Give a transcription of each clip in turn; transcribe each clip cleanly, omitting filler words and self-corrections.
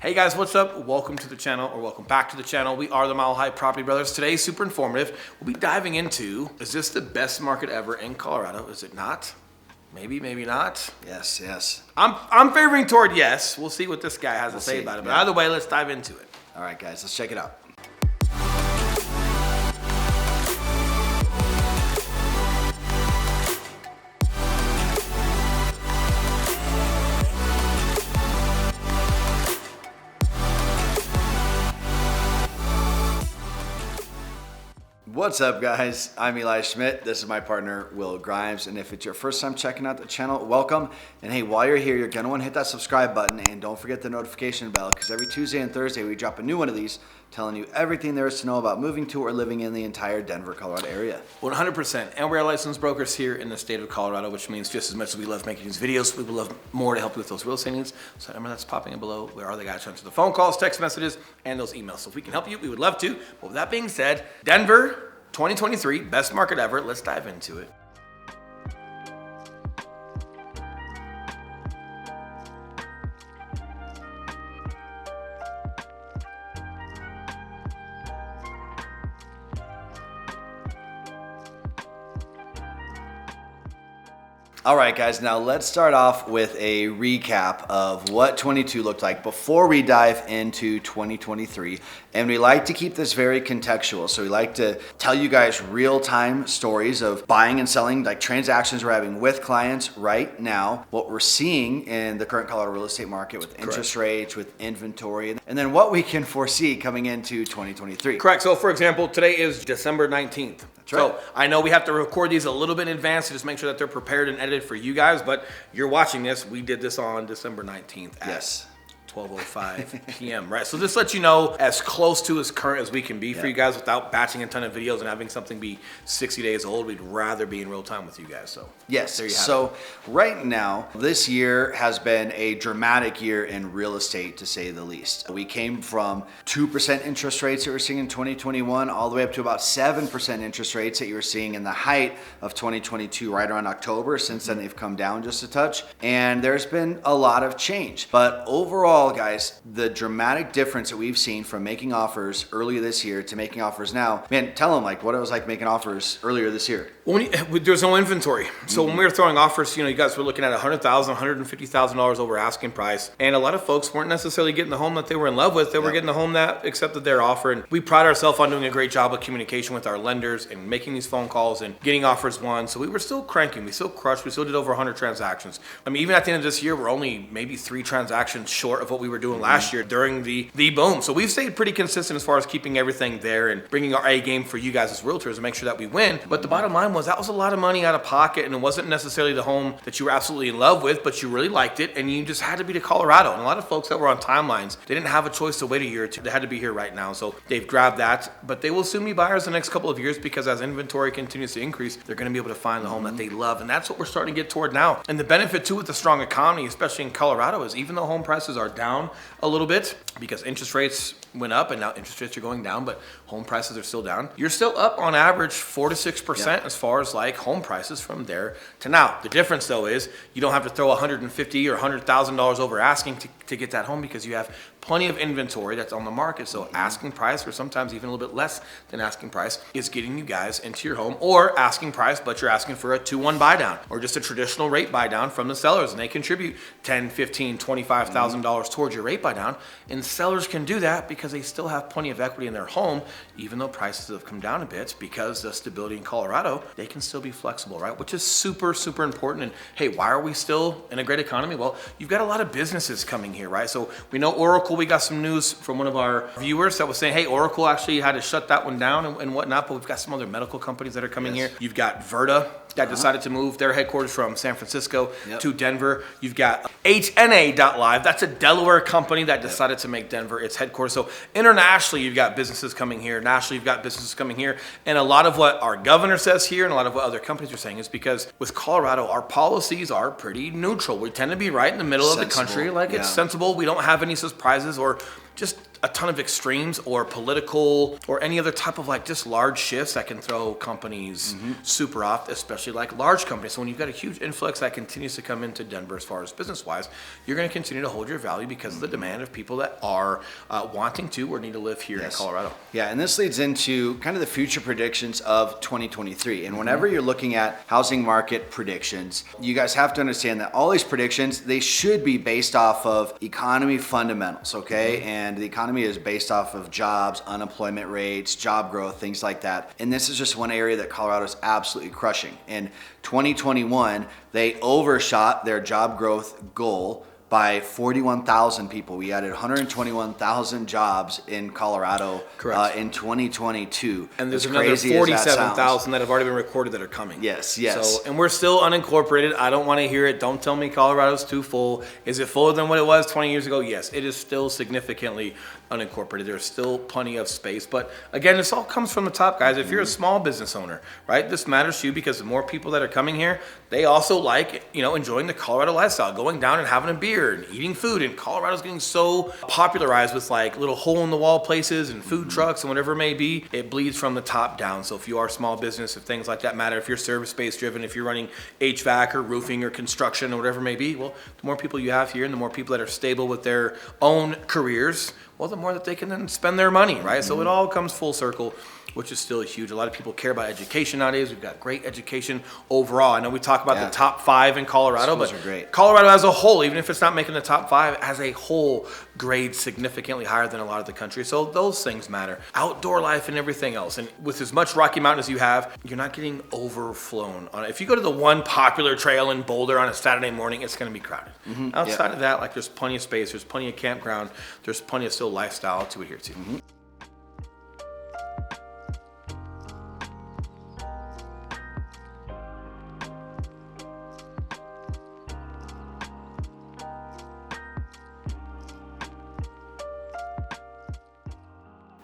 Hey guys, what's up? Welcome to the channel, or welcome back to the channel. We are the Mile High Property Brothers. Today is super informative. We'll be diving into, is this the best market ever in Colorado? Is it not? Maybe, maybe not. Yes. I'm favoring toward yes. We'll see what this guy has to say about it. But either way, let's dive into it. All right, guys, let's check it out. What's up, guys? I'm Eli Schmidt. This is my partner, Will Grimes. And if it's your first time checking out the channel, welcome. And hey, while you're here, you're going to want to hit that subscribe button and don't forget the notification bell, because every Tuesday and Thursday, we drop a new one of these telling you everything there is to know about moving to or living in the entire Denver, Colorado area. 100%. And we're licensed brokers here in the state of Colorado, which means just as much as we love making these videos, we would love more to help you with those real estate needs. So remember, that's popping in below. Where are the guys trying to the phone calls, text messages, and those emails. So if we can help you, we would love to. But with that being said, Denver 2023, best market ever. Let's dive into it. All right, guys, now let's start off with a recap of what 22 looked like before we dive into 2023. And we like to keep this very contextual. So we like to tell you guys real-time stories of buying and selling, like transactions we're having with clients right now, what we're seeing in the current Colorado real estate market with interest rates, with inventory, and then what we can foresee coming into 2023. Correct. So for example, today is December 19th. That's right. So I know we have to record these a little bit in advance to just make sure that they're prepared and edited for you guys, but you're watching this. We did this on December 19th at 12:05 p.m. Right? So this lets you know as close to as current as we can be for you guys without batching a ton of videos and having something be 60 days old. We'd rather be in real time with you guys. So yes. There you have so it. Right now, this year has been a dramatic year in real estate, to say the least. We came from 2% interest rates that we're seeing in 2021 all the way up to about 7% interest rates that you were seeing in the height of 2022, right around October. Since then, they've come down just a touch, and there's been a lot of change. But overall, guys, the dramatic difference that we've seen from making offers earlier this year to making offers now, man, tell them like what it was like making offers earlier this year. Well, there's no inventory. So when we were throwing offers, you guys were looking at $100,000, $150,000 over asking price. And a lot of folks weren't necessarily getting the home that they were in love with. They were getting the home that accepted their offer. And we pride ourselves on doing a great job of communication with our lenders and making these phone calls and getting offers won. So we were still cranking. We still crushed. We still did over 100 transactions. I mean, even at the end of this year, we're only maybe 3 transactions short of what we were doing last year during the boom. So we've stayed pretty consistent as far as keeping everything there and bringing our A game for you guys as realtors and make sure that we win. But the bottom line was that was a lot of money out of pocket, and it wasn't necessarily the home that you were absolutely in love with, but you really liked it, and you just had to be to Colorado. And a lot of folks that were on timelines, they didn't have a choice to wait a year or two. They had to be here right now. So they've grabbed that, but they will soon be buyers the next couple of years, because as inventory continues to increase, they're going to be able to find the home that they love. And that's what we're starting to get toward now. And the benefit too with the strong economy, especially in Colorado, is even though home prices are down a little bit because interest rates went up and now interest rates are going down, but home prices are still down, you're still up on average 4 to 6% as far as like home prices from there to now. The difference though is you don't have to throw $150,000 or $100,000 over asking to get that home, because you have plenty of inventory that's on the market. So asking price, or sometimes even a little bit less than asking price, is getting you guys into your home. Or asking price, but you're asking for a 2-1 buy down or just a traditional rate buy down from the sellers, and they contribute $10,000, $15,000, $25,000 towards your rate buy down. And sellers can do that because they still have plenty of equity in their home, even though prices have come down a bit. Because the stability in Colorado, they can still be flexible, right? Which is super, super important. And hey, why are we still in a great economy? Well, you've got a lot of businesses coming here, right? So we know Oracle, we got some news from one of our viewers that was saying, hey, Oracle actually had to shut that one down and whatnot, but we've got some other medical companies that are coming here. You've got Verta that decided to move their headquarters from San Francisco to Denver. You've got HNA.live. That's a Delaware company that decided to make Denver its headquarters. So internationally, you've got businesses coming here. Nationally, you've got businesses coming here. And a lot of what our governor says here and a lot of what other companies are saying is because with Colorado, our policies are pretty neutral. We tend to be right in the middle of the country. Like it's sensible. We don't have any surprises or just a ton of extremes or political or any other type of like just large shifts that can throw companies super off, especially like large companies. So when you've got a huge influx that continues to come into Denver as far as business wise, you're going to continue to hold your value because of the demand of people that are wanting to or need to live here in Colorado. Yeah, and this leads into kind of the future predictions of 2023. And whenever you're looking at housing market predictions, you guys have to understand that all these predictions, they should be based off of economy fundamentals, okay? And the economy is based off of jobs, unemployment rates, job growth, things like that. And this is just one area that Colorado is absolutely crushing. In 2021, they overshot their job growth goal by 41,000 people. We added 121,000 jobs in Colorado in 2022. And there's another 47,000 that have already been recorded that are coming. Yes. So, and we're still unincorporated. I don't want to hear it. Don't tell me Colorado's too full. Is it fuller than what it was 20 years ago? Yes, it is still significantly unincorporated. There's still plenty of space. But again, this all comes from the top, guys. If you're a small business owner, right, this matters to you because the more people that are coming here, they also like, enjoying the Colorado lifestyle, going down and having a beer and eating food. And Colorado's getting so popularized with like little hole in the wall places and food trucks and whatever it may be. It bleeds from the top down. So if you are a small business, if things like that matter, if you're service-based driven, if you're running HVAC or roofing or construction or whatever it may be, well, the more people you have here and the more people that are stable with their own careers, well, the more that they can then spend their money, right? So it all comes full circle, which is still huge. A lot of people care about education nowadays. We've got great education overall. I know we talk about the top 5 in Colorado, Schools but are great. Colorado as a whole, even if it's not making the top 5, as a whole, grades significantly higher than a lot of the country. So those things matter. Outdoor life and everything else. And with as much Rocky Mountain as you have, you're not getting overflown on it. If you go to the one popular trail in Boulder on a Saturday morning, it's going to be crowded. Outside of that, like there's plenty of space, there's plenty of campground, there's plenty of still lifestyle to adhere to.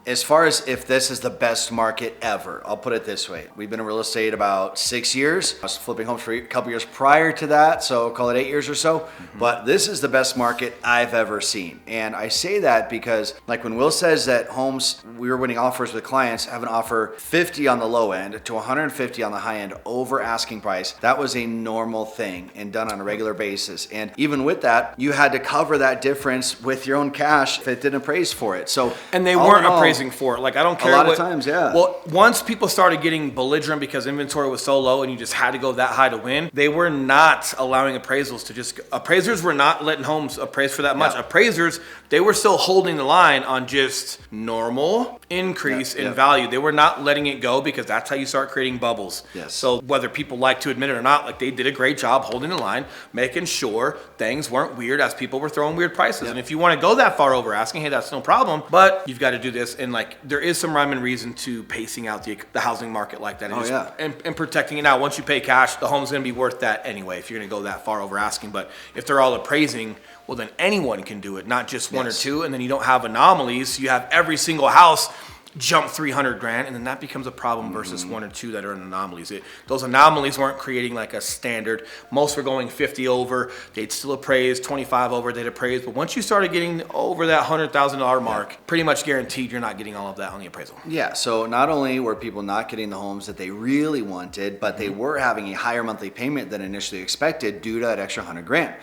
As far as if this is the best market ever, I'll put it this way. We've been in real estate about 6 years. I was flipping homes for a couple years prior to that, so call it 8 years or so. But this is the best market I've ever seen. And I say that because like when Will says that homes, we were winning offers with clients, have an offer 50 on the low end to 150 on the high end over asking price. That was a normal thing and done on a regular basis. And even with that, you had to cover that difference with your own cash if it didn't appraise for it. So and they weren't appraising for it. Like, I don't care. A lot of times, yeah. Well, once people started getting belligerent because inventory was so low and you just had to go that high to win, they were not allowing appraisals to just, appraisers were not letting homes appraise for that much. Appraisers, they were still holding the line on just normal increase in value. They were not letting it go because that's how you start creating bubbles. So whether people like to admit it or not, like they did a great job holding the line, making sure things weren't weird as people were throwing weird prices. And if you want to go that far over asking, hey, that's no problem, but you've got to do this. And like, there is some rhyme and reason to pacing out the housing market like that and protecting it. Now, once you pay cash, the home's going to be worth that anyway if you're going to go that far over asking. But if they're all appraising, well, then anyone can do it, not just one or two. And then you don't have anomalies. You have every single house jump 300 grand, and then that becomes a problem versus one or two that are anomalies. Those anomalies weren't creating like a standard. Most were going 50 over. They'd still appraise, 25 over, they'd appraise. But once you started getting over that $100,000 mark, pretty much guaranteed you're not getting all of that on the appraisal. Yeah, so not only were people not getting the homes that they really wanted, but they were having a higher monthly payment than initially expected due to that extra 100 grand.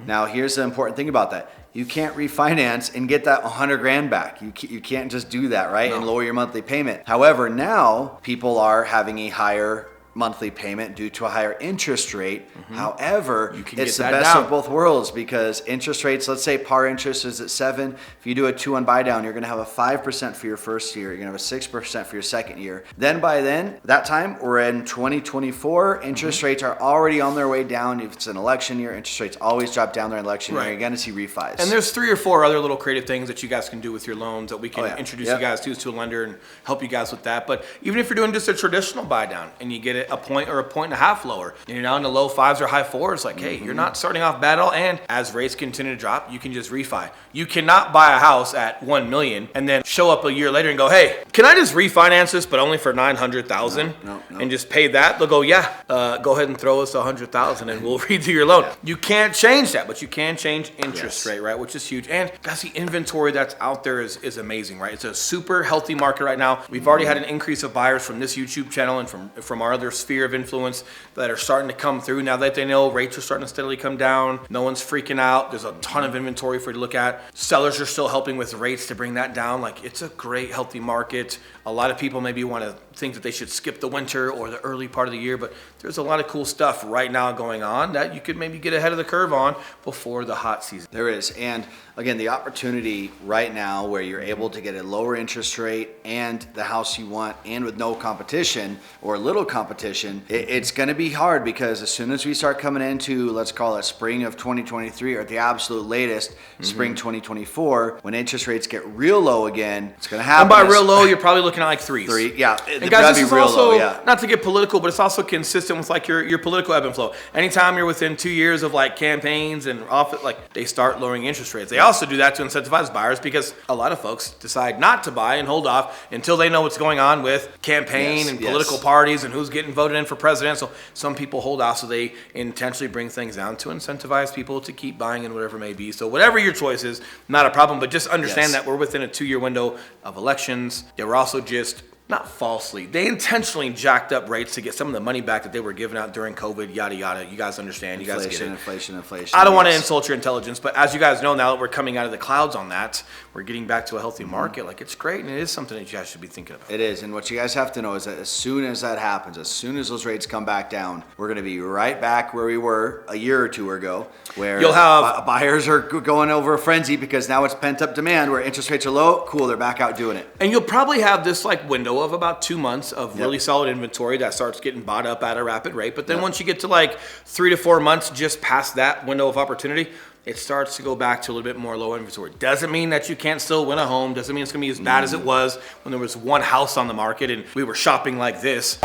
Now, here's the important thing about that. You can't refinance and get that 100 grand back. You can't just do that, right? And lower your monthly payment. However, now people are having a higher monthly payment due to a higher interest rate. However, it's the best of both worlds because interest rates, let's say par interest is at 7. If you do a 2 on Buydown, you're going to have a 5% for your first year. You're going to have a 6% for your second year. Then by that time, we're in 2024. Interest rates are already on their way down. If it's an election year, interest rates always drop down during election year. You're going to see refis. And there's 3 or 4 other little creative things that you guys can do with your loans that we can introduce you guys to a lender and help you guys with that. But even if you're doing just a traditional Buydown and you get it a point or a point and a half lower. And you're now in the low 5s or high 4s. Like, hey, you're not starting off bad at all. And as rates continue to drop, you can just refi. You cannot buy a house at $1 million and then show up a year later and go, hey, can I just refinance this, but only for $900,000 No. and just pay that? They'll go, yeah, go ahead and throw us $100,000 and we'll redo your loan. You can't change that, but you can change interest rate, right? Which is huge. And guys, the inventory that's out there is amazing, right? It's a super healthy market right now. We've already had an increase of buyers from this YouTube channel and from our other sphere of influence that are starting to come through now that they know rates are starting to steadily come down. No one's freaking out. There's a ton of inventory for you to look at. Sellers are still helping with rates to bring that down. Like, it's a great, healthy market. A lot of people maybe want to think that they should skip the winter or the early part of the year, but there's a lot of cool stuff right now going on that you could maybe get ahead of the curve on before the hot season. There is. And again, the opportunity right now where you're able to get a lower interest rate and the house you want and with no competition or little competition, it's going to be hard because as soon as we start coming into, let's call it spring of 2023 or at the absolute latest, spring 2024, when interest rates get real low again, it's going to happen. And by real low, you're probably looking at like 3s. Yeah. And guys, this is also, not to get political, but it's also consistent with like your political ebb and flow. Anytime you're within 2 years of like campaigns and off, like they start lowering interest rates. They also do that to incentivize buyers because a lot of folks decide not to buy and hold off until they know what's going on with campaign and political parties and who's getting voted in for president. So some people hold off, so they intentionally bring things down to incentivize people to keep buying and whatever it may be. So whatever your choice is, not a problem, but just understand that we're within a 2-year window of elections. They were also just not falsely, they intentionally jacked up rates to get some of the money back that they were giving out during COVID, yada, yada. You guys understand. You guys get it. Inflation. I don't want to insult your intelligence, but as you guys know, now that we're coming out of the clouds on that, we're getting back to a healthy market. Like, it's great, and it is something that you guys should be thinking about. It is, and what you guys have to know is that as soon as that happens, as soon as those rates come back down, we're going to be right back where we were a year or two ago, where you'll have buyers are going over a frenzy because now it's pent-up demand where interest rates are low. Cool, they're back out doing it. And you'll probably have this like window of about 2 months of really solid inventory that starts getting bought up at a rapid rate. But then once you get to like 3 to 4 months just past that window of opportunity, it starts to go back to a little bit more low inventory. Doesn't mean that you can't still win a home. Doesn't mean it's going to be as bad as it was when there was one house on the market and we were shopping like this.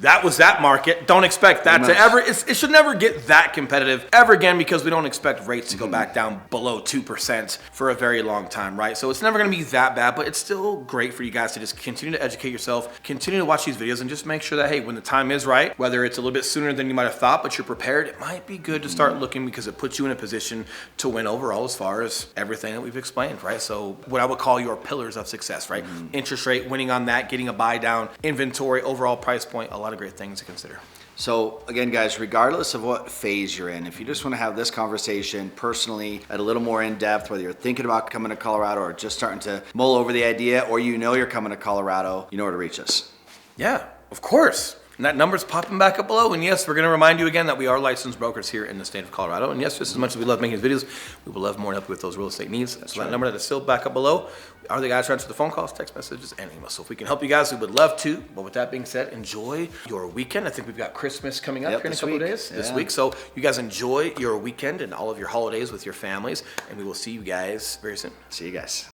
That was that market. Don't expect that to ever, it should never get that competitive ever again because we don't expect rates to go back down below 2% for a very long time, right? So it's never going to be that bad, but it's still great for you guys to just continue to educate yourself, continue to watch these videos, and just make sure that, hey, when the time is right, whether it's a little bit sooner than you might have thought, but you're prepared, it might be good to start looking because it puts you in a position to win overall as far as everything that we've explained, right? So what I would call your pillars of success, right? Interest rate, winning on that, getting a buy down, inventory, overall price point, a lot of great things to consider. So again, guys, regardless of what phase you're in, if you just want to have this conversation personally at a little more in depth, whether you're thinking about coming to Colorado or just starting to mull over the idea, or you know you're coming to Colorado, you know where to reach us. Yeah, of course. And that number's popping back up below. And yes, we're going to remind you again that we are licensed brokers here in the state of Colorado. And yes, just as much as we love making these videos, we will love more to help you with those real estate needs. So that number that is still back up below are the guys to answer the phone calls, text messages, and emails. So if we can help you guys, we would love to. But with that being said, enjoy your weekend. I think we've got Christmas coming up here in a couple of days this week. So you guys enjoy your weekend and all of your holidays with your families. And we will see you guys very soon. See you guys.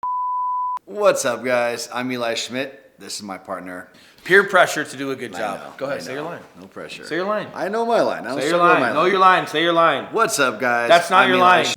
What's up, guys? I'm Eli Schmidt. This is my partner. Peer pressure to do a good job. Go ahead, say your line. No pressure. Say your line. I know my line. Say your line. Know your line. Say your line. What's up, guys? That's not your line.